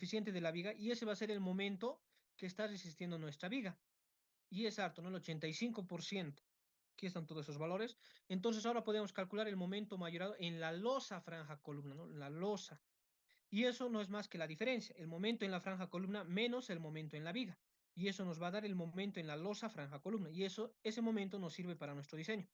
coeficiente de la viga y ese va a ser el momento que está resistiendo nuestra viga. Y es harto, ¿no? El 85%. Aquí están todos esos valores. Entonces ahora podemos calcular el momento mayorado en la losa franja columna, ¿no? La losa. Y eso no es más que la diferencia, el momento en la franja columna menos el momento en la viga. Y eso nos va a dar el momento en la losa franja columna. Y eso, ese momento nos sirve para nuestro diseño.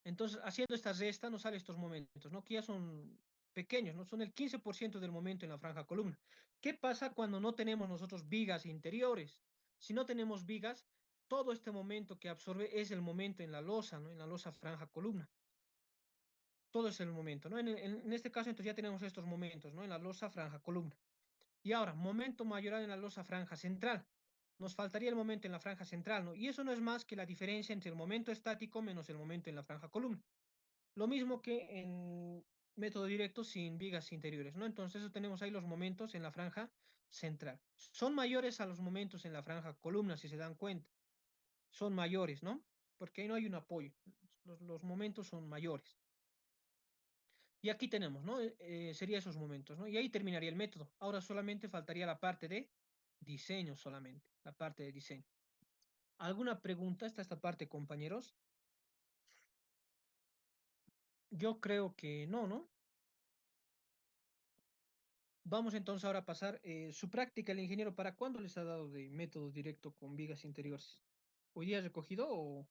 Entonces, haciendo esta resta, nos salen estos momentos, ¿no? Que ya son pequeños, ¿no? Son el 15% del momento en la franja columna. ¿Qué pasa cuando no tenemos nosotros vigas interiores? Si no tenemos vigas, todo este momento que absorbe es el momento en la losa, ¿no? En la losa franja columna. Todo es el momento, ¿no? En este caso, entonces ya tenemos estos momentos, ¿no? En la losa franja columna. Y ahora, momento mayoral en la losa franja central. Nos faltaría el momento en la franja central, ¿no? Y eso no es más que la diferencia entre el momento estático menos el momento en la franja columna. Lo mismo que en método directo sin vigas interiores, ¿no? Entonces, eso tenemos ahí los momentos en la franja central. Son mayores a los momentos en la franja columna, si se dan cuenta. Son mayores, ¿no? Porque ahí no hay un apoyo. Los momentos son mayores. Y aquí tenemos, ¿no? Sería esos momentos, ¿no? Y ahí terminaría el método. Ahora solamente faltaría la parte de diseño solamente, la parte de diseño. ¿Alguna pregunta hasta esta parte, compañeros? Yo creo que no, ¿no? Vamos entonces ahora a pasar su práctica, el ingeniero, ¿para cuándo les ha dado de método directo con vigas interiores? ¿Hoy día recogido o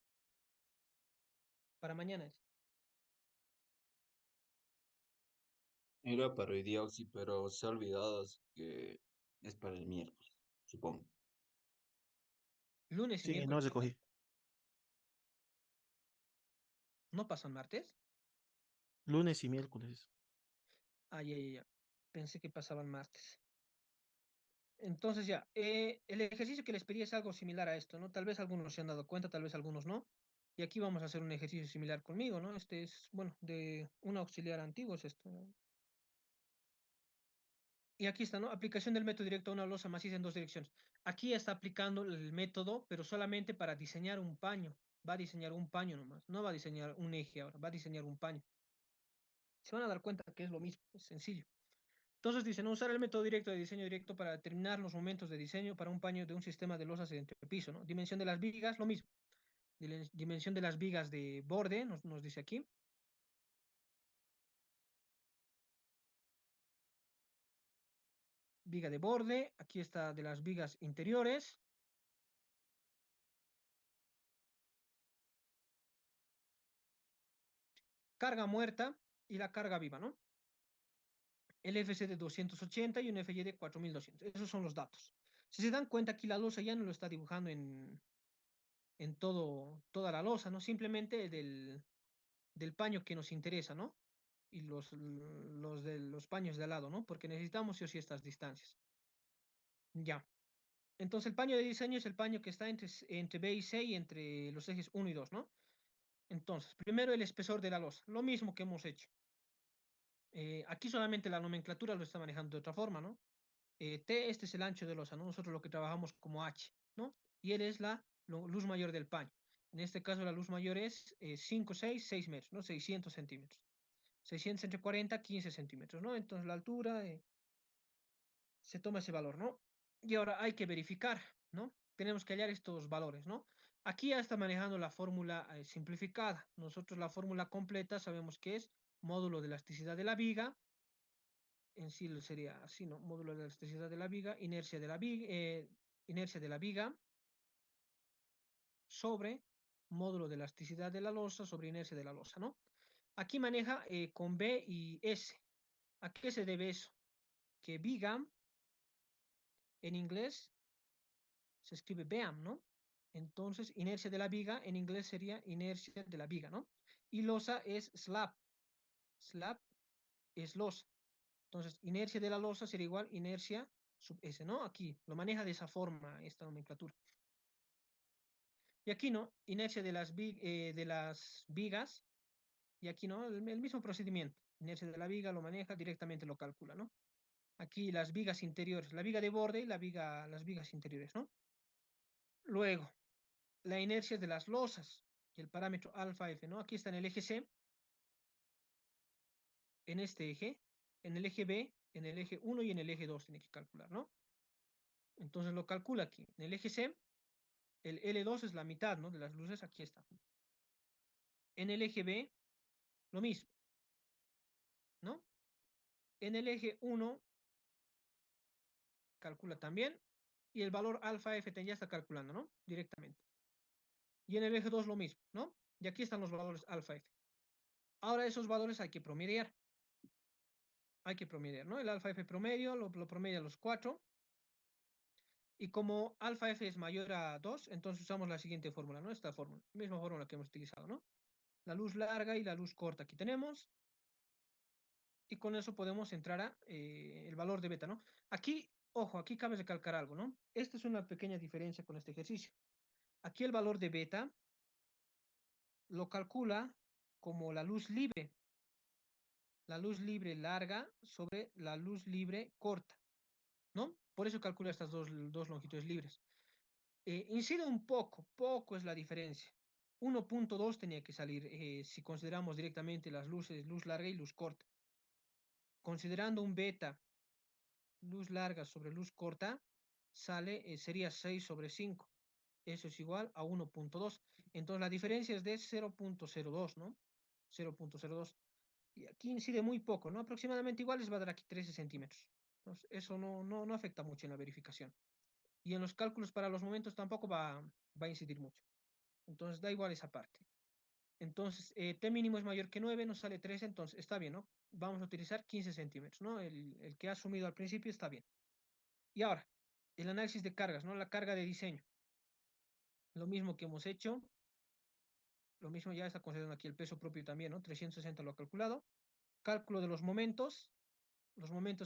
para mañana? Era para hoy día, sí, pero se ha olvidado, así que es para el miércoles, supongo. Lunes y Sí, no miércoles. recogí. ¿No pasan martes? Lunes y miércoles. Ah, ya, ya, ya. Pensé que pasaban martes. Entonces ya, el ejercicio que les pedí es algo similar a esto, ¿no? Tal vez algunos se han dado cuenta, tal vez algunos no. Y aquí vamos a hacer un ejercicio similar conmigo, ¿no? Este es, bueno, de un auxiliar antiguo es esto, ¿no? Y aquí está, ¿no? Aplicación del método directo a una losa maciza en dos direcciones. Aquí está aplicando el método, pero solamente para diseñar un paño. Va a diseñar un paño nomás. No va a diseñar un eje ahora, va a diseñar un paño. Se van a dar cuenta que es lo mismo, es sencillo. Entonces dicen, usar el método directo de diseño directo para determinar los momentos de diseño para un paño de un sistema de losas de entrepiso, ¿no? Dimensión de las vigas, lo mismo. Dimensión de las vigas de borde, nos dice aquí. Viga de borde, aquí está de las vigas interiores. Carga muerta y la carga viva, ¿no? El FC de 280 y un FY de 4200. Esos son los datos. Si se dan cuenta, aquí la losa ya no lo está dibujando en toda la losa, ¿no? Simplemente del paño que nos interesa, ¿no? Y los de los paños de al lado, ¿no? Porque necesitamos sí o sí estas distancias. Ya. Entonces el paño de diseño es el paño que está entre B y C y entre los ejes 1 y 2, ¿no? Entonces, primero el espesor de la losa, lo mismo que hemos hecho. Aquí solamente la nomenclatura lo está manejando de otra forma, ¿no? T, este es el ancho de losa, ¿no? Nosotros lo que trabajamos como H, ¿no? Y L es la luz mayor del paño. En este caso la luz mayor es 5, 6 metros, ¿no? 600 centímetros. 600 entre 40, 15 centímetros, ¿no? Entonces la altura, se toma ese valor, ¿no? Y ahora hay que verificar, ¿no? Tenemos que hallar estos valores, ¿no? Aquí ya está manejando la fórmula simplificada. Nosotros la fórmula completa sabemos que es módulo de elasticidad de la viga, en sí sería así, ¿no? Módulo de elasticidad de la viga, inercia de la viga sobre módulo de elasticidad de la losa sobre inercia de la losa, ¿no? Aquí maneja con B y S. ¿A qué se debe eso? Que viga en inglés se escribe BEAM, ¿no? Entonces, inercia de la viga en inglés sería inercia de la viga, ¿no? Y losa es slab. Slab es losa. Entonces, inercia de la losa sería igual inercia sub S, ¿no? Aquí lo maneja de esa forma esta nomenclatura. Y aquí, ¿no? Inercia de las vigas. Y aquí, ¿no? El mismo procedimiento. Inercia de la viga lo maneja, directamente lo calcula, ¿no? Aquí las vigas interiores, la viga de borde y las vigas interiores, ¿no? Luego, la inercia de las losas y el parámetro alfa F, ¿no? Aquí está en el eje C, en este eje, en el eje B, en el eje 1 y en el eje 2 tiene que calcular, ¿no? Entonces lo calcula aquí. En el eje C, el L2 es la mitad, ¿no? De las luces, aquí está. En el eje B, lo mismo, ¿no? En el eje 1, calcula también. Y el valor alfa F ya está calculando, ¿no? Directamente. Y en el eje 2 lo mismo, ¿no? Y aquí están los valores alfa F. Ahora esos valores hay que promediar. Hay que promediar, ¿no? El alfa F promedio lo promedia los 4. Y como alfa F es mayor a 2, entonces usamos la siguiente fórmula, ¿no? Esta fórmula, misma fórmula que hemos utilizado, ¿no? La luz larga y la luz corta aquí tenemos. Y con eso podemos entrar a el valor de beta, ¿no? Aquí, ojo, aquí cabe recalcar algo, ¿no? Esta es una pequeña diferencia con este ejercicio. Aquí el valor de beta lo calcula como la luz libre larga sobre la luz libre corta, ¿no? Por eso calcula estas dos longitudes libres. Incide un poco es la diferencia. 1.2 tenía que salir si consideramos directamente las luces, luz larga y luz corta. Considerando un beta, luz larga sobre luz corta, sería 6 sobre 5. Eso es igual a 1.2. Entonces la diferencia es de 0.02, ¿no? 0.02. Y aquí incide muy poco, ¿no? Aproximadamente igual les va a dar aquí 13 centímetros. Entonces eso no afecta mucho en la verificación. Y en los cálculos para los momentos tampoco va a incidir mucho. Entonces da igual esa parte. Entonces T mínimo es mayor que 9, nos sale 13, entonces está bien, ¿no? Vamos a utilizar 15 centímetros, ¿no? El que ha asumido al principio está bien. Y ahora, el análisis de cargas, ¿no? La carga de diseño. Lo mismo que hemos hecho. Lo mismo ya está considerando aquí el peso propio también, ¿no? 360 lo ha calculado. Cálculo de los momentos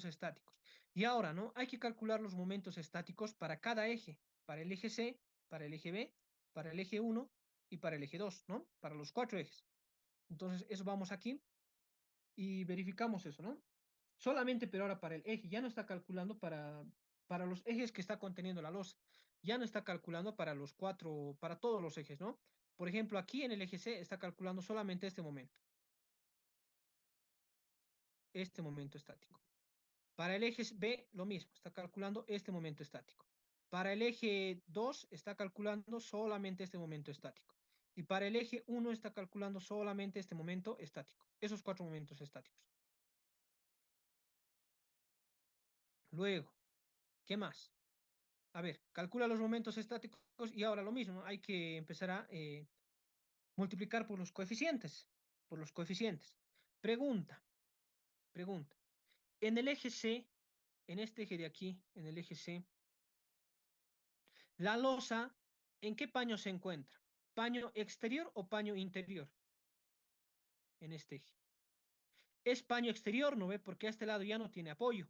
estáticos. Y ahora, ¿no? Hay que calcular los momentos estáticos para cada eje. Para el eje C, para el eje B, para el eje 1 y para el eje 2, ¿no? Para los 4 ejes. Entonces, eso vamos aquí y verificamos eso, ¿no? Solamente, pero ahora para el eje, ya no está calculando para los ejes que está conteniendo la losa. Ya no está calculando para los 4, para todos los ejes, ¿no? Por ejemplo, aquí en el eje C está calculando solamente este momento estático. Para el eje B, lo mismo, está calculando este momento estático. Para el eje 2 está calculando solamente este momento estático. Y para el eje 1 está calculando solamente este momento estático. Esos 4 momentos estáticos. Luego, ¿qué más? A ver, calcula los momentos estáticos y ahora lo mismo, hay que empezar a multiplicar por los coeficientes. Por los coeficientes. Pregunta. En el eje C, en este eje de aquí, en el eje C, la losa, ¿en qué paño se encuentra? ¿Paño exterior o paño interior? En este eje. Es paño exterior, ¿no ve? Porque a este lado ya no tiene apoyo.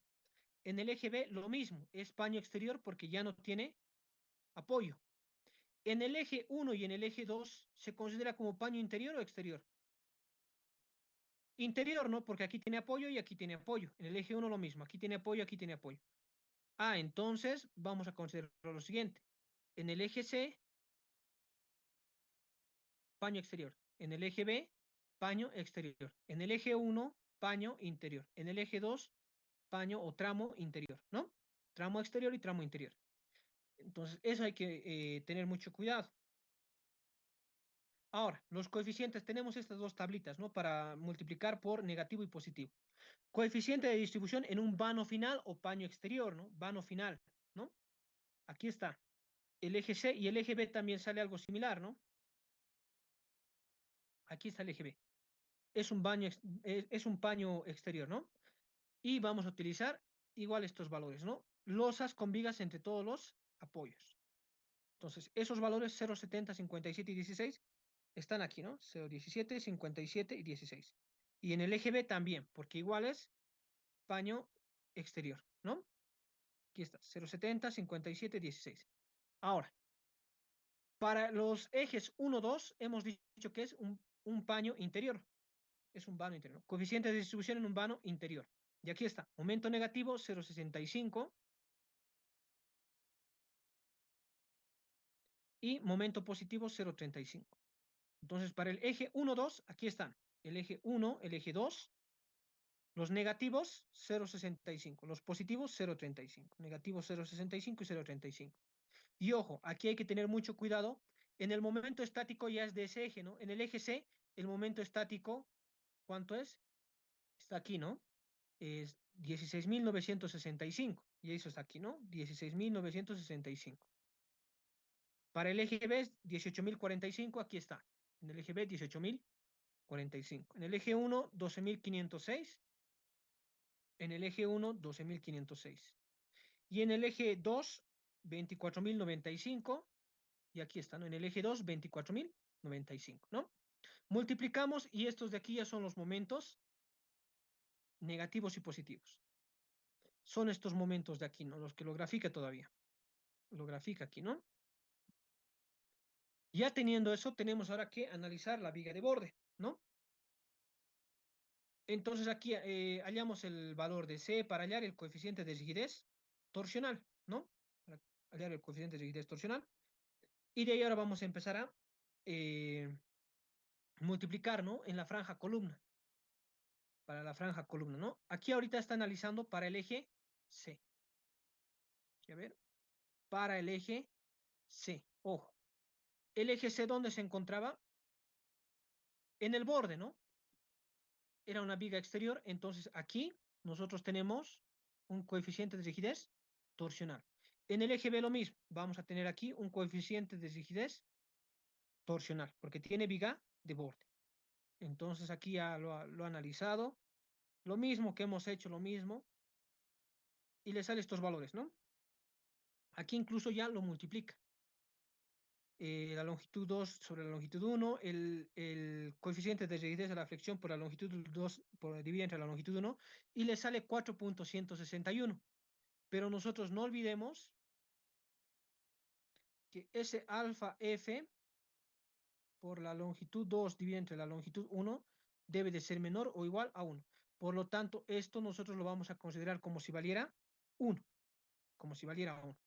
En el eje B, lo mismo. Es paño exterior porque ya no tiene apoyo. En el eje 1 y en el eje 2, ¿se considera como paño interior o exterior? Interior, ¿no? Porque aquí tiene apoyo y aquí tiene apoyo. En el eje 1 lo mismo. Aquí tiene apoyo, aquí tiene apoyo. Ah, entonces vamos a considerar lo siguiente. En el eje C, paño exterior. En el eje B, paño exterior. En el eje 1, paño interior. En el eje 2, paño o tramo interior, ¿no? Tramo exterior y tramo interior. Entonces, eso hay que tener mucho cuidado. Ahora, los coeficientes, tenemos estas dos tablitas, ¿no? Para multiplicar por negativo y positivo. Coeficiente de distribución en un vano final o paño exterior, ¿no? Vano final, ¿no? Aquí está. El eje C y el eje B también sale algo similar, ¿no? Aquí está el eje B. Es un paño exterior, ¿no? Y vamos a utilizar igual estos valores, ¿no? Losas con vigas entre todos los apoyos. Entonces, esos valores 0,70, 57 y 16 están aquí, ¿no? 0,17, 57 y 16. Y en el eje B también, porque igual es paño exterior, ¿no? Aquí está, 0,70, 57, 16. Ahora, para los ejes 1, 2, hemos dicho que es un paño interior. Es un vano interior, ¿no? Coeficiente de distribución en un vano interior. Y aquí está, momento negativo 0,65 y momento positivo 0,35. Entonces, para el eje 1, 2, aquí están. El eje 1, el eje 2, Los negativos, 0,65. Los positivos, 0,35. Negativos 0,65 y 0,35. Y ojo, aquí hay que tener mucho cuidado. En el momento estático ya es de ese eje, ¿no? En el eje C, el momento estático, ¿cuánto es? Está aquí, ¿no? Es 16.965. Y eso está aquí, ¿no? 16.965. Para el eje B es 18.045, aquí está. En el eje B, 18.045. En el eje 1, 12.506. En el eje 1, 12.506. Y en el eje 2, 24.095. Y aquí está, ¿no? En el eje 2, 24.095, ¿no? Multiplicamos y estos de aquí ya son los momentos negativos y positivos. Son estos momentos de aquí, ¿no? Los que lo grafica todavía. Lo grafica aquí, ¿no? Ya teniendo eso, tenemos ahora que analizar la viga de borde, ¿no? Entonces aquí hallamos el valor de C para hallar el coeficiente de rigidez torsional, ¿no? Para hallar el coeficiente de rigidez torsional. Y de ahí ahora vamos a empezar a multiplicar, ¿no? En la franja columna. Para la franja columna, ¿no? Aquí ahorita está analizando para el eje C. A ver, para el eje C. Ojo. El eje C, ¿dónde se encontraba? En el borde, ¿no? Era una viga exterior, entonces aquí nosotros tenemos un coeficiente de rigidez torsional. En el eje B lo mismo, vamos a tener aquí un coeficiente de rigidez torsional, porque tiene viga de borde. Entonces aquí ya lo ha analizado, lo mismo que hemos hecho, lo mismo, y le sale estos valores, ¿no? Aquí incluso ya lo multiplica. La longitud 2 sobre la longitud 1, el coeficiente de rigidez de la flexión por la longitud 2 dividido entre la longitud 1, y le sale 4.161. Pero nosotros no olvidemos que ese alfa F por la longitud 2 dividido entre la longitud 1 debe de ser menor o igual a 1. Por lo tanto, esto nosotros lo vamos a considerar como si valiera 1, como si valiera 1.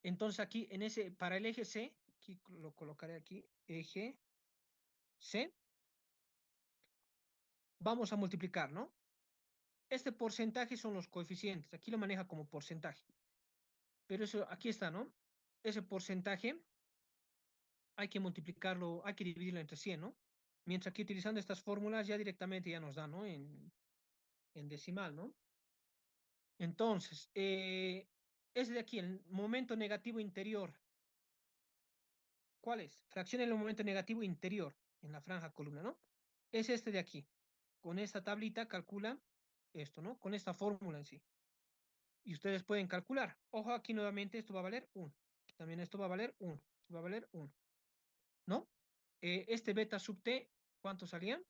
Entonces aquí, para el eje C, aquí lo colocaré aquí, eje C, vamos a multiplicar, ¿no? Este porcentaje son los coeficientes, aquí lo maneja como porcentaje, pero eso aquí está, ¿no? Ese porcentaje hay que multiplicarlo, hay que dividirlo entre 100, ¿no? Mientras que utilizando estas fórmulas ya directamente ya nos da, ¿no? En decimal, ¿no? Entonces, ese de aquí, el momento negativo interior, ¿cuál es? Fracción en el momento negativo interior en la franja columna, ¿no? Es este de aquí. Con esta tablita calcula esto, ¿no? Con esta fórmula en sí. Y ustedes pueden calcular. Ojo, aquí nuevamente esto va a valer 1. También esto va a valer 1. Va a valer 1. ¿No? Este beta sub t, ¿cuánto salía?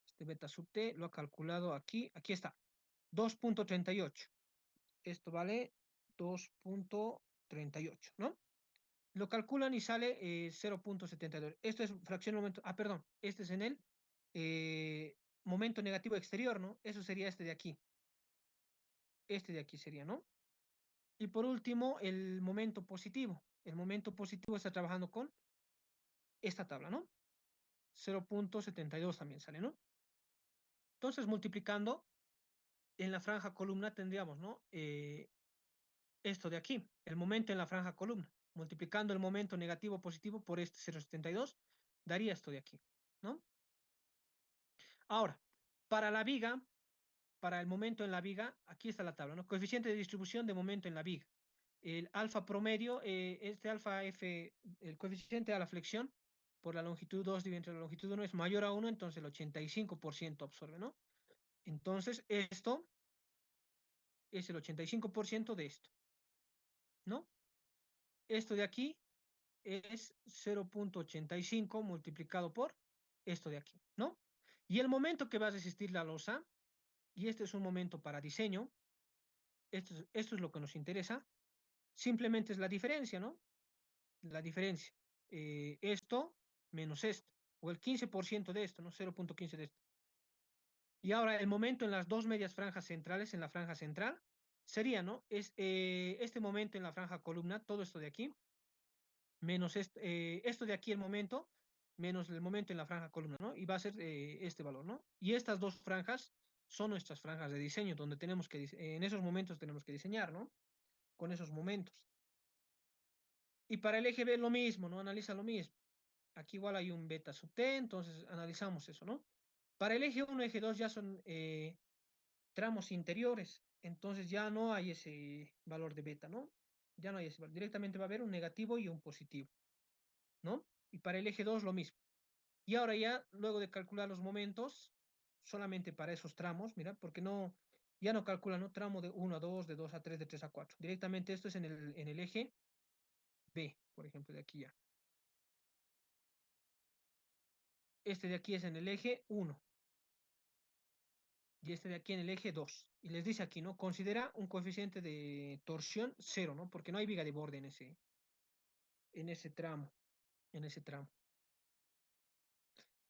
Este beta sub t lo ha calculado aquí. Aquí está. 2.38. Esto vale 2.38, ¿no? Lo calculan y sale 0.72. Esto es fracción de momento. Ah, perdón. Este es en el momento negativo exterior, ¿no? Eso sería este de aquí. Este de aquí sería, ¿no? Y por último, el momento positivo. El momento positivo está trabajando con esta tabla, ¿no? 0.72 también sale, ¿no? Entonces, multiplicando en la franja columna tendríamos, ¿no? Esto de aquí, el momento en la franja columna. Multiplicando el momento negativo positivo por este 0.72, daría esto de aquí, ¿no? Ahora, para la viga, para el momento en la viga, aquí está la tabla, ¿no? Coeficiente de distribución de momento en la viga. El alfa promedio, este alfa F, el coeficiente a la flexión por la longitud 2 dividido entre la longitud 1 es mayor a 1, entonces el 85% absorbe, ¿no? Entonces esto es el 85% de esto, ¿no? Esto de aquí es 0.85 multiplicado por esto de aquí, ¿no? Y el momento que va a resistir la losa, y este es un momento para diseño, esto es lo que nos interesa, simplemente es la diferencia, ¿no? La diferencia. Esto menos esto, o el 15% de esto, ¿no? 0.15 de esto. Y ahora el momento en las dos medias franjas centrales, en la franja central, sería, ¿no? Es este momento en la franja columna, todo esto de aquí, menos esto de aquí el momento, menos el momento en la franja columna, ¿no? Y va a ser este valor, ¿no? Y estas dos franjas son nuestras franjas de diseño, donde tenemos que, en esos momentos tenemos que diseñar, ¿no? Con esos momentos. Y para el eje B lo mismo, ¿no? Analiza lo mismo. Aquí igual hay un beta sub t, entonces analizamos eso, ¿no? Para el eje 1, eje 2 ya son tramos interiores, entonces ya no hay ese valor de beta, ¿no? Ya no hay ese valor. Directamente va a haber un negativo y un positivo, ¿no? Y para el eje 2 lo mismo. Y ahora ya, luego de calcular los momentos, solamente para esos tramos, mira, porque no, ya no calcula, ¿no? Tramo de 1 a 2, de 2 a 3, de 3 a 4. Directamente esto es en el eje B, por ejemplo, de aquí ya. Este de aquí es en el eje 1 y este de aquí en el eje 2. Y les dice aquí, ¿no? Considera un coeficiente de torsión 0, ¿no? Porque no hay viga de borde en ese tramo, en ese tramo.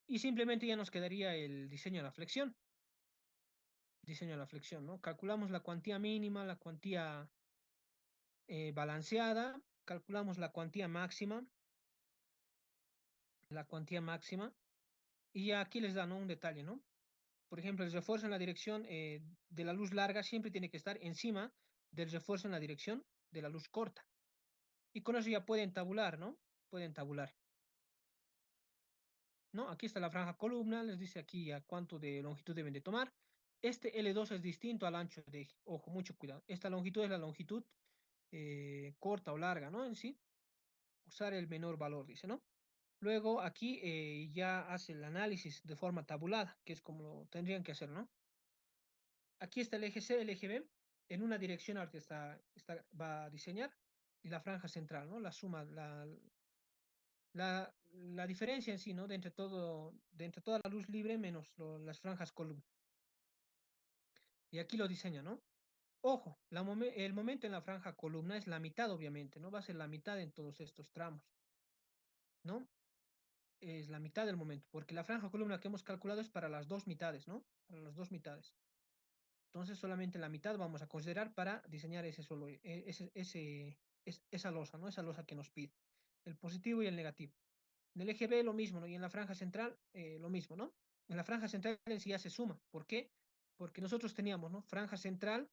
Y simplemente ya nos quedaría el diseño de la flexión. Diseño de la flexión, ¿no? Calculamos la cuantía mínima, la cuantía balanceada, calculamos la cuantía máxima, y aquí les da, ¿no? Un detalle, ¿no? Por ejemplo, el refuerzo en la dirección de la luz larga siempre tiene que estar encima del refuerzo en la dirección de la luz corta. Y con eso ya pueden tabular, ¿no? Pueden tabular. ¿No? Aquí está la franja columna, les dice aquí a cuánto de longitud deben de tomar. Este L2 es distinto al ancho de eje. Ojo, mucho cuidado. Esta longitud es la longitud corta o larga, ¿no? En sí, usar el menor valor, dice, ¿no? Luego aquí ya hace el análisis de forma tabulada, que es como lo tendrían que hacer, ¿no? Aquí está el eje C, el eje B, en una dirección ahorita va a diseñar, y la franja central, ¿no? La suma, la diferencia en sí, ¿no? De entre toda la luz libre menos las franjas columna. Y aquí lo diseña, ¿no? Ojo, el momento en la franja columna es la mitad, obviamente, ¿no? Va a ser la mitad en todos estos tramos, ¿no? Es la mitad del momento, porque la franja columna que hemos calculado es para las dos mitades, ¿no? Para las dos mitades. Entonces solamente la mitad vamos a considerar para diseñar esa losa, ¿no? Esa losa que nos pide, el positivo y el negativo. En el eje B lo mismo, ¿no? Y en la franja central lo mismo, ¿no? En la franja central en sí ya se suma. ¿Por qué? Porque nosotros teníamos, ¿no? Franja central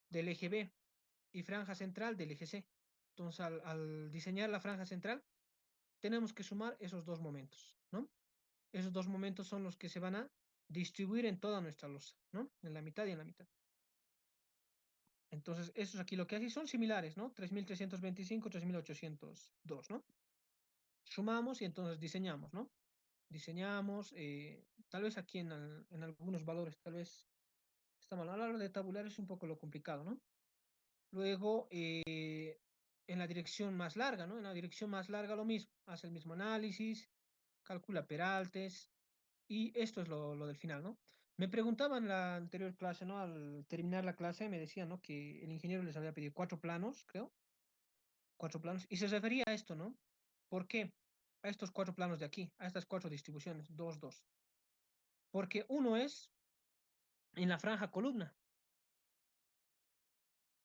del eje B y franja central del eje C. Entonces al diseñar la franja central tenemos que sumar esos dos momentos, ¿no? Esos dos momentos son los que se van a distribuir en toda nuestra losa, ¿no? En la mitad y en la mitad. Entonces, esos aquí lo que hacen son similares, ¿no? 3.325, 3.802, ¿no? Sumamos y entonces diseñamos, ¿no? Diseñamos, tal vez aquí en algunos valores, tal vez está mal. A la hora de tabular es un poco lo complicado, ¿no? Luego, en la dirección más larga, ¿no? En la dirección más larga lo mismo, hace el mismo análisis, calcula peraltes, y esto es lo del final, ¿no? Me preguntaban en la anterior clase, ¿no? Al terminar la clase me decían, ¿no? Que el ingeniero les había pedido 4 planos, creo, 4 planos, y se refería a esto, ¿no? ¿Por qué? A estos 4 planos de aquí, a estas 4 distribuciones, 2, 2. Porque uno es en la franja columna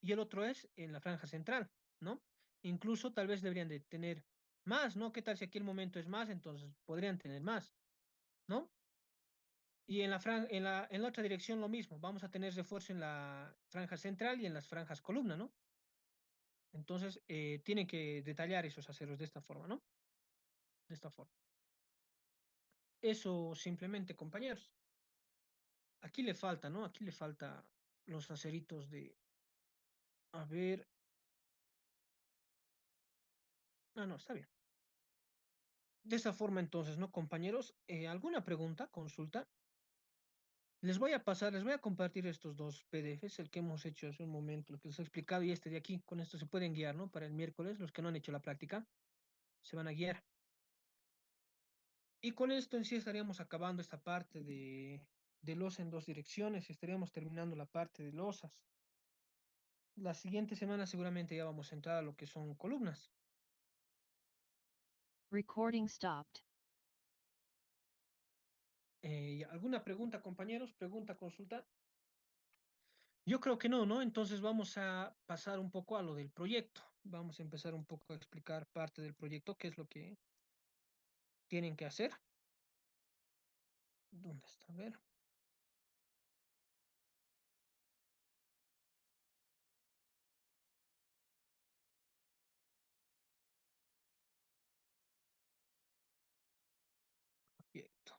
y el otro es en la franja central, ¿no? Incluso tal vez deberían de tener más, ¿no? ¿Qué tal si aquí el momento es más? Entonces podrían tener más, ¿no? Y en la otra dirección lo mismo, vamos a tener refuerzo en la franja central y en las franjas columna, ¿no? Entonces tienen que detallar esos aceros de esta forma, ¿no? De esta forma. Eso simplemente, compañeros. Aquí le falta, ¿no? Aquí le falta los aceritos de, a ver, ah, no, está bien. De esta forma, entonces, ¿no, compañeros? ¿Alguna pregunta, consulta? Les voy a compartir estos dos PDFs, el que hemos hecho hace un momento, lo que les he explicado y este de aquí. Con esto se pueden guiar, ¿no? Para el miércoles, los que no han hecho la práctica, se van a guiar. Y con esto en sí estaríamos acabando esta parte de losa en dos direcciones, estaríamos terminando la parte de losas. La siguiente semana seguramente ya vamos a entrar a lo que son columnas. Recording stopped. ¿Alguna pregunta, compañeros? ¿Pregunta, consulta? Yo creo que no, ¿no? Entonces vamos a pasar un poco a lo del proyecto. Vamos a empezar un poco a explicar parte del proyecto, qué es lo que tienen que hacer. ¿Dónde está? A ver. Quieto.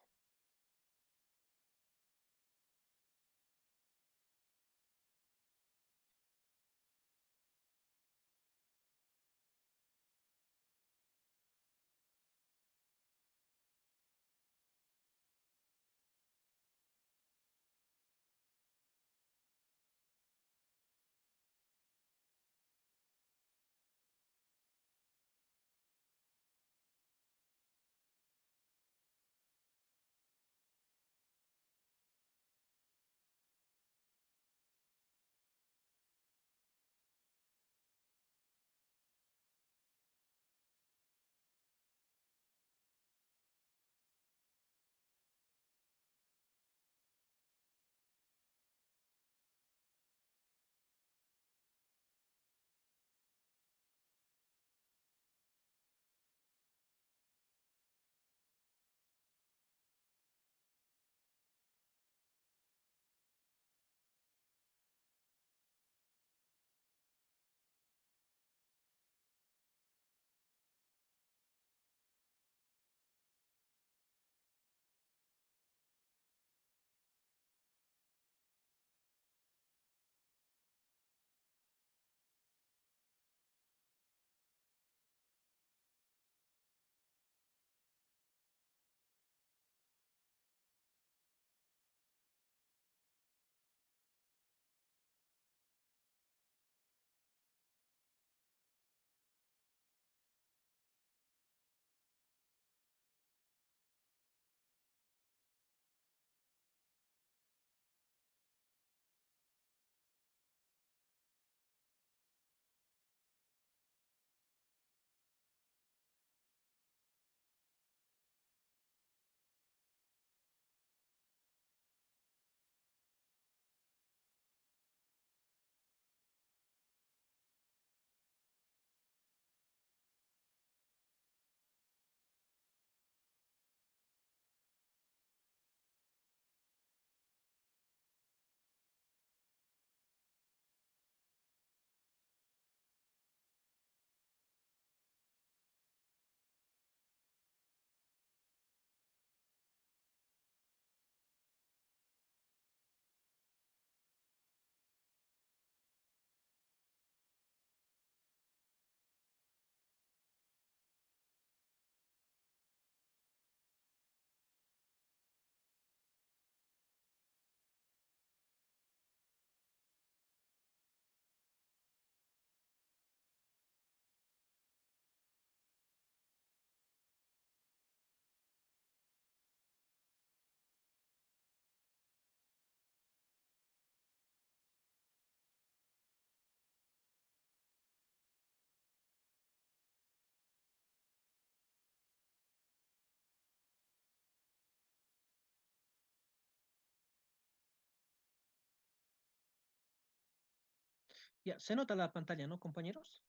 Ya, se nota la pantalla, ¿no, compañeros?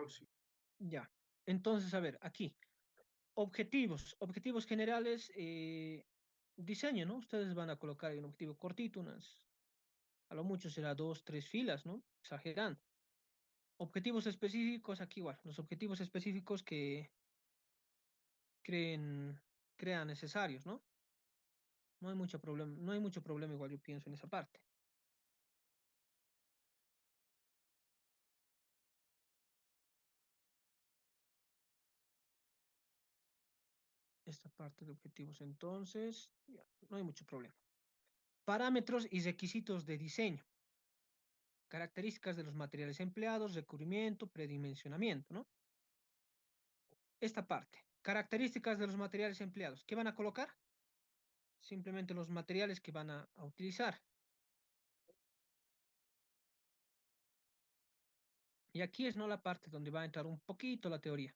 Sí. Ya. Entonces, a ver, aquí. Objetivos generales, diseño, ¿no? Ustedes van a colocar ahí un objetivo cortito, a lo mucho será dos, tres filas, ¿no? Exagerando. Objetivos específicos, aquí igual, los objetivos específicos que creen, crean necesarios, ¿no? No hay mucho problema, no hay mucho problema igual yo pienso en esa parte. Esta parte de objetivos, entonces, ya, no hay mucho problema. Parámetros y requisitos de diseño. Características de los materiales empleados, recubrimiento, predimensionamiento, ¿no? Esta parte. Características de los materiales empleados. ¿Qué van a colocar? Simplemente los materiales que van a utilizar. Y aquí es no la parte donde va a entrar un poquito la teoría.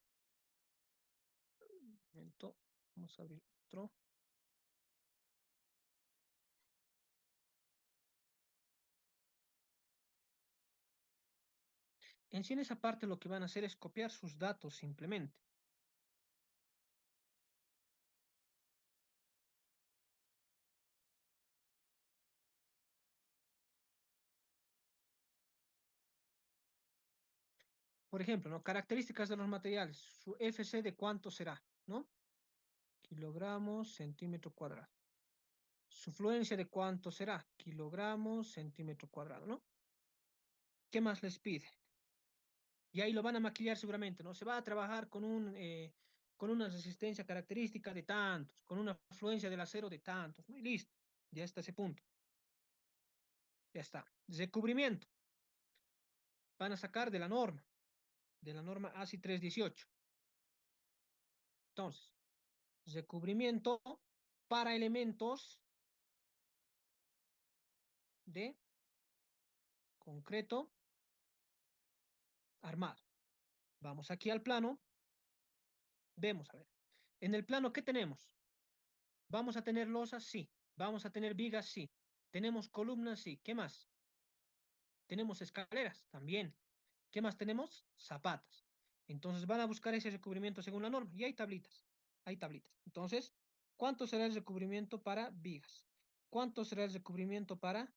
Momento, vamos a abrir otro. En sí, en esa parte lo que van a hacer es copiar sus datos simplemente. Por ejemplo, ¿no? Características de los materiales. Su FC de cuánto será, ¿no? Kilogramos, centímetro cuadrado. Su fluencia de cuánto será, kilogramos, centímetro cuadrado, ¿no? ¿Qué más les pide? Y ahí lo van a maquillar seguramente, ¿no? Se va a trabajar con una resistencia característica de tantos, con una fluencia del acero de tantos, ¿no? Y listo, ya está ese punto. Ya está. Recubrimiento. Van a sacar de la norma ASI 318. Entonces, recubrimiento para elementos de concreto armado. Vamos aquí al plano, vemos, a ver. En el plano, ¿qué tenemos? ¿Vamos a tener losas? Sí. ¿Vamos a tener vigas? Sí. ¿Tenemos columnas? Sí. ¿Qué más? Tenemos escaleras también. ¿Qué más tenemos? Zapatas. Entonces van a buscar ese recubrimiento según la norma. Y hay tablitas. Hay tablitas. Entonces, ¿cuánto será el recubrimiento para vigas? ¿Cuánto será el recubrimiento para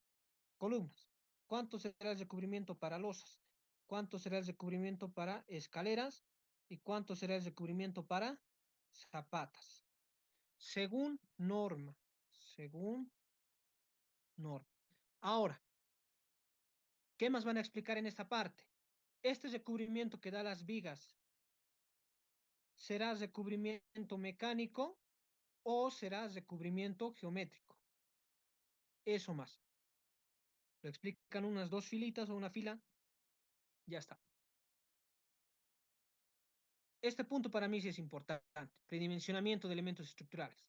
columnas? ¿Cuánto será el recubrimiento para losas? ¿Cuánto será el recubrimiento para escaleras? ¿Y cuánto será el recubrimiento para zapatas? Según norma. Según norma. Ahora, ¿qué más van a explicar en esta parte? Este recubrimiento que da las vigas, ¿será recubrimiento mecánico o será recubrimiento geométrico? Eso más. Lo explican unas dos filitas o una fila. Ya está. Este punto para mí sí es importante. Predimensionamiento de elementos estructurales.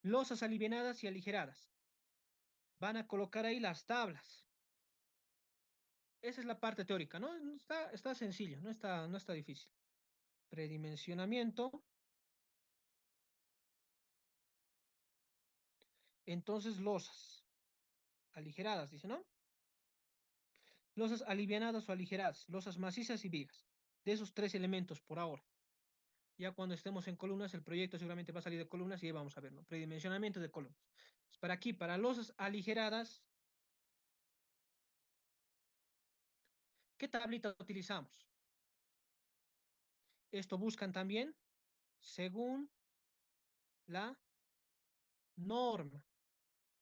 Losas alivianadas y aligeradas. Van a colocar ahí las tablas. Esa es la parte teórica, ¿no? Está sencillo, no está difícil. Predimensionamiento. Entonces, losas aligeradas, dice, ¿no? Losas alivianadas o aligeradas, losas macizas y vigas. De esos tres elementos por ahora. Ya cuando estemos en columnas, el proyecto seguramente va a salir de columnas y ahí vamos a ver, ¿no? Predimensionamiento de columnas. Para aquí, para losas aligeradas, ¿qué tablita utilizamos? Esto buscan también según la norma.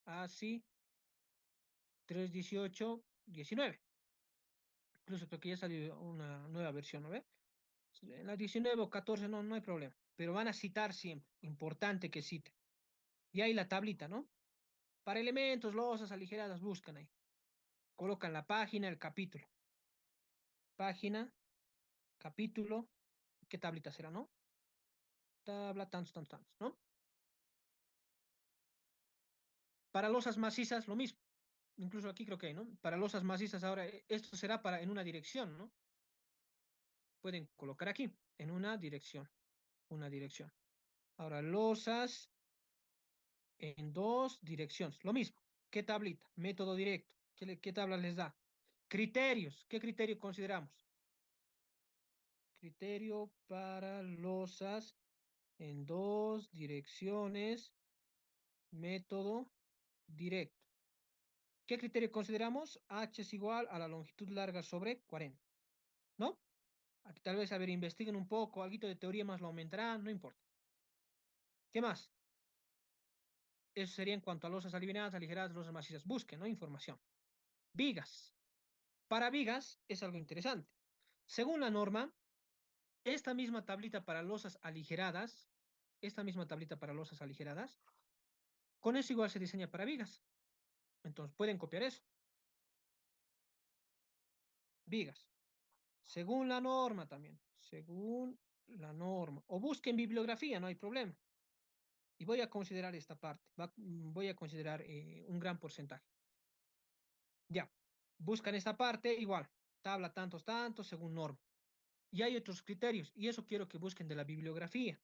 Así, 318-19. Incluso creo que ya salió una nueva versión, ¿no ve? En la 19 o 14 no hay problema. Pero van a citar siempre. Importante que citen. Y ahí la tablita, ¿no? Para elementos, losas aligeradas, buscan ahí. Colocan la página, el capítulo. Página, capítulo. ¿Qué tablita será, no? Tabla, tantos, ¿no? Para losas macizas, lo mismo. Incluso aquí creo que hay, ¿no? Para losas macizas ahora, esto será para en una dirección, ¿no? Pueden colocar aquí, en una dirección. Una dirección. Ahora, losas en dos direcciones. Lo mismo. ¿Qué tablita? Método directo. ¿Qué tabla les da? Criterios. ¿Qué criterio consideramos? Criterio para losas en dos direcciones. Método directo. ¿Qué criterio consideramos? H es igual a la longitud larga sobre 40. ¿No? Aquí tal vez, a ver, investiguen un poco, algo de teoría más lo aumentarán, no importa. ¿Qué más? Eso sería en cuanto a losas alivianadas, aligeradas, losas macizas. Busquen, ¿no? Información. Vigas. Para vigas es algo interesante. Según la norma, esta misma tablita para losas aligeradas, con eso igual se diseña para vigas. Entonces pueden copiar eso. Vigas. Según la norma también. Según la norma. O busquen bibliografía, no hay problema. Y voy a considerar esta parte. Voy a considerar un gran porcentaje. Ya. Buscan esta parte igual. Tabla tantos, según norma. Y hay otros criterios. Y eso quiero que busquen de la bibliografía.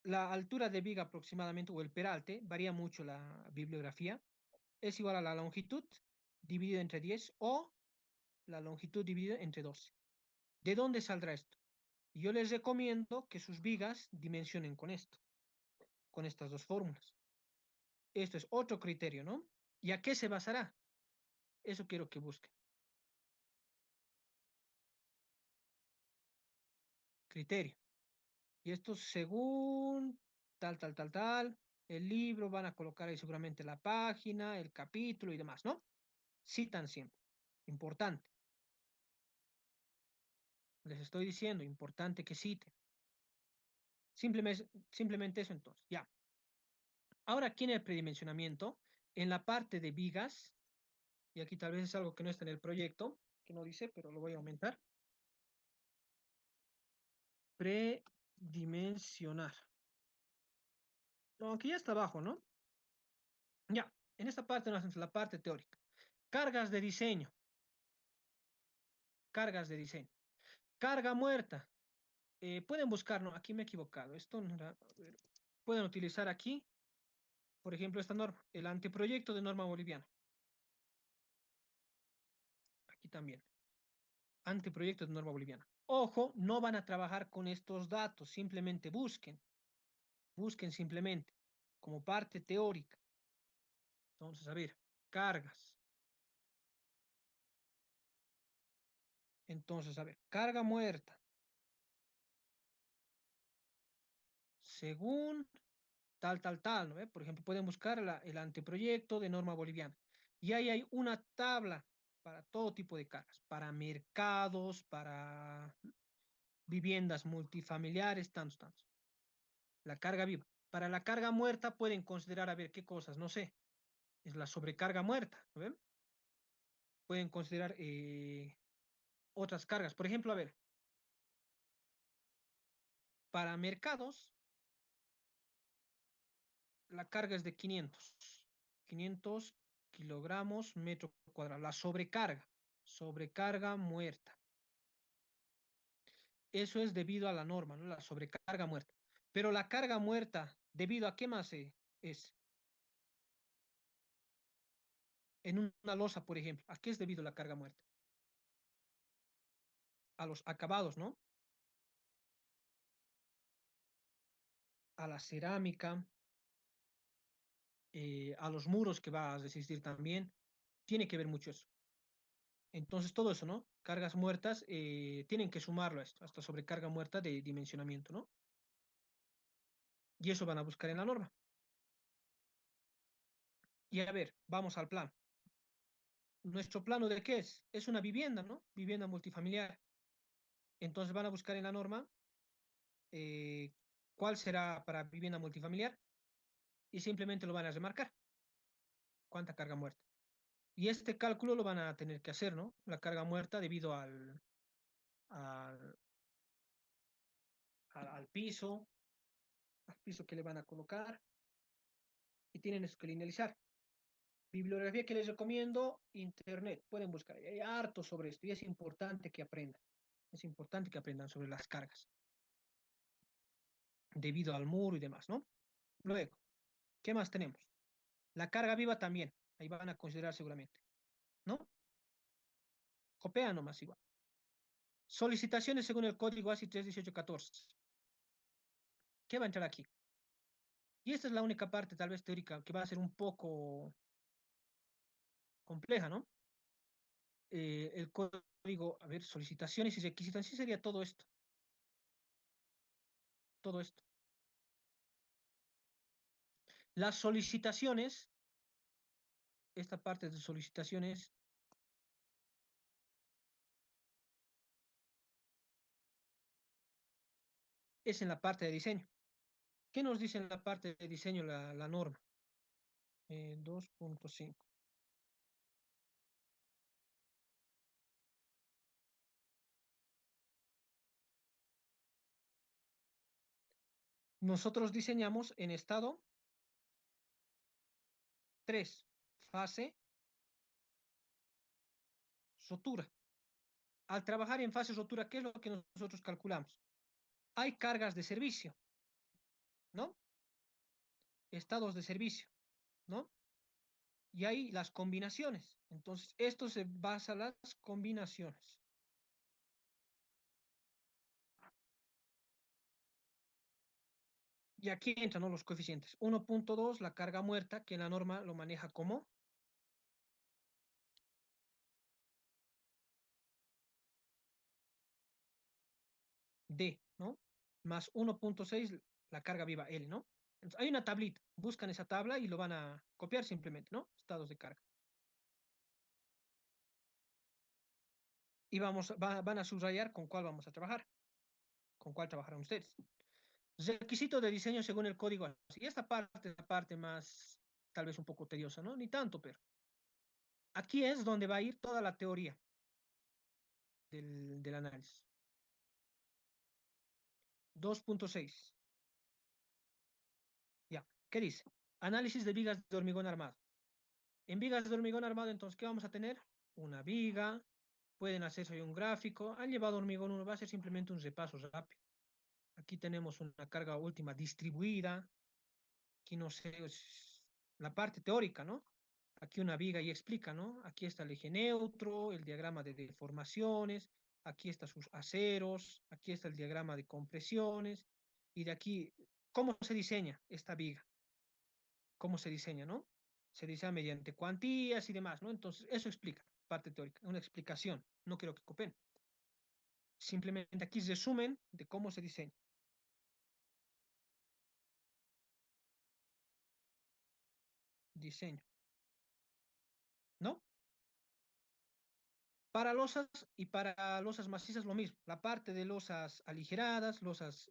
La altura de viga aproximadamente, o el peralte, varía mucho la bibliografía. Es igual a la longitud dividido entre 10 o la longitud dividida entre 12. ¿De dónde saldrá esto? Yo les recomiendo que sus vigas dimensionen con esto, con estas dos fórmulas. Esto es otro criterio, ¿no? ¿Y a qué se basará? Eso quiero que busquen. Criterio. Y esto según tal. El libro van a colocar ahí seguramente la página, el capítulo y demás, ¿no? Citan siempre. Importante. Les estoy diciendo, importante que citen. Simplemente eso entonces. Ya. Ahora aquí en el predimensionamiento, en la parte de vigas, y aquí tal vez es algo que no está en el proyecto, que no dice, pero lo voy a aumentar. Predimensionar. No, aunque ya está abajo, ¿no? Ya, en esta parte no hacemos la parte teórica. Cargas de diseño. Cargas de diseño. Carga muerta. Pueden buscar, no, aquí me he equivocado. Esto no era, a ver, pueden utilizar aquí, por ejemplo, esta norma, el anteproyecto de norma boliviana. Aquí también. Anteproyecto de norma boliviana. Ojo, no van a trabajar con estos datos, simplemente busquen. Busquen simplemente como parte teórica. Entonces, a ver, cargas. Entonces, a ver, carga muerta. Según tal, ¿no ve? Por ejemplo, pueden buscar el anteproyecto de norma boliviana. Y ahí hay una tabla para todo tipo de cargas, para mercados, para viviendas multifamiliares, tantos. La carga viva. Para la carga muerta pueden considerar, a ver, qué cosas, no sé, es la sobrecarga muerta, ¿no ven? Pueden considerar otras cargas. Por ejemplo, a ver, para mercados, la carga es de 500 kilogramos metro cuadrado. La sobrecarga muerta. Eso es debido a la norma, ¿no? La sobrecarga muerta. Pero la carga muerta, ¿debido a qué más es? En una losa, por ejemplo, ¿a qué es debido la carga muerta? A los acabados, ¿no? A la cerámica, a los muros que va a resistir también. Tiene que ver mucho eso. Entonces, todo eso, ¿no? Cargas muertas, tienen que sumarlo a esto, hasta sobrecarga muerta de dimensionamiento, ¿no? Y eso van a buscar en la norma. Y a ver, vamos al plan. ¿Nuestro plano de qué es? Es una vivienda, ¿no? Vivienda multifamiliar. Entonces van a buscar en la norma eh, cuál será para vivienda multifamiliar y simplemente lo van a remarcar. ¿Cuánta carga muerta? Y este cálculo lo van a tener que hacer, ¿no? La carga muerta debido al, al piso que le van a colocar y tienen eso que linealizar. Bibliografía que les recomiendo, internet, pueden buscar, hay harto sobre esto y es importante que aprendan. Es importante que aprendan sobre las cargas debido al muro y demás, ¿no? Luego, ¿qué más tenemos? La carga viva también, ahí van a considerar seguramente, ¿no? Copia nomás igual. Solicitaciones según el código ASI 31814. ¿Qué va a entrar aquí? Y esta es la única parte, tal vez teórica, que va a ser un poco compleja, ¿no? El código, a ver, solicitaciones y requisitos, sí sería todo esto. Todo esto. Las solicitaciones, esta parte de solicitaciones, es en la parte de diseño. ¿Qué nos dice en la parte de diseño la norma? 2.5. Nosotros diseñamos en estado 3, fase rotura. Al trabajar en fase rotura, ¿qué es lo que nosotros calculamos? Hay cargas de servicio, ¿no? Estados de servicio, ¿no? y hay las combinaciones. Entonces, esto se basa en las combinaciones. Y aquí entran, ¿no?, los coeficientes. 1.2, la carga muerta, que en la norma lo maneja como D, ¿no? Más 1.6, la carga viva L, ¿no? Entonces, hay una tablita, buscan esa tabla y lo van a copiar simplemente, ¿no? Estados de carga. Y van a subrayar con cuál vamos a trabajar, con cuál trabajarán ustedes. Requisito de diseño según el código. Y esta parte es la parte más, tal vez un poco tediosa, ¿no? Ni tanto, pero aquí es donde va a ir toda la teoría del análisis. 2.6. Ya, ¿qué dice? Análisis de vigas de hormigón armado. En vigas de hormigón armado, entonces, ¿qué vamos a tener? Una viga, pueden hacerse hoy un gráfico. Han llevado hormigón 1, va a ser simplemente un repaso rápido. Aquí tenemos una carga última distribuida. Aquí no sé, es la parte teórica, ¿no? Aquí una viga y explica, ¿no? Aquí está el eje neutro, el diagrama de deformaciones, aquí están sus aceros, aquí está el diagrama de compresiones, y de aquí, ¿cómo se diseña esta viga? ¿Cómo se diseña, no? Se diseña mediante cuantías y demás, ¿no? Entonces, eso explica, parte teórica, una explicación. No quiero que copen. Simplemente aquí resumen de cómo se diseña. Diseño, ¿no? Para losas y para losas macizas lo mismo. La parte de losas aligeradas, losas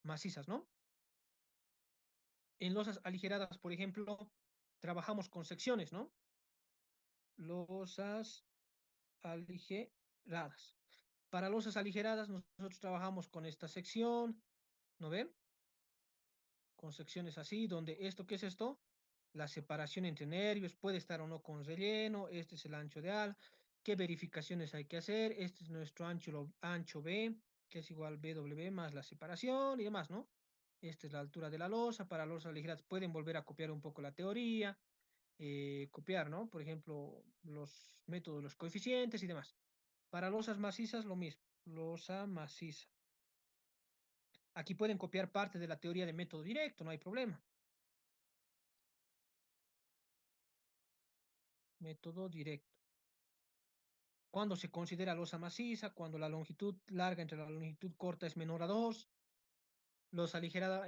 macizas, ¿no? En losas aligeradas, por ejemplo, trabajamos con secciones, ¿no? Losas aligeradas. Para losas aligeradas nosotros trabajamos con esta sección, ¿no ven? Con secciones así, donde esto, ¿qué es esto? La separación entre nervios, puede estar o no con relleno, este es el ancho de ala, qué verificaciones hay que hacer, este es nuestro ancho B, que es igual BW más la separación y demás, ¿no? Esta es la altura de la losa. Para losas ligeras pueden volver a copiar un poco la teoría, copiar, ¿no? Por ejemplo, los métodos, los coeficientes y demás. Para losas macizas lo mismo, losa maciza. Aquí pueden copiar parte de la teoría de método directo, no hay problema. Método directo. Cuando se considera losa maciza, cuando la longitud larga entre la longitud corta es menor a 2, losa aligerada,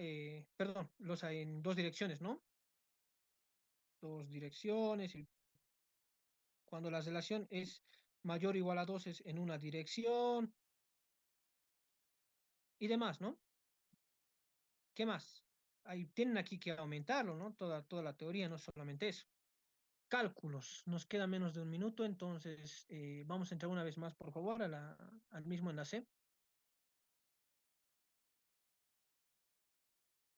perdón, losa en dos direcciones, ¿no? Dos direcciones, y cuando la relación es mayor o igual a 2 es en una dirección y demás, ¿no? ¿Qué más? Ahí tienen aquí que aumentarlo, ¿no? Toda la teoría, no solamente eso. Cálculos, nos queda menos de un minuto, entonces vamos a entrar una vez más, por favor, al mismo enlace.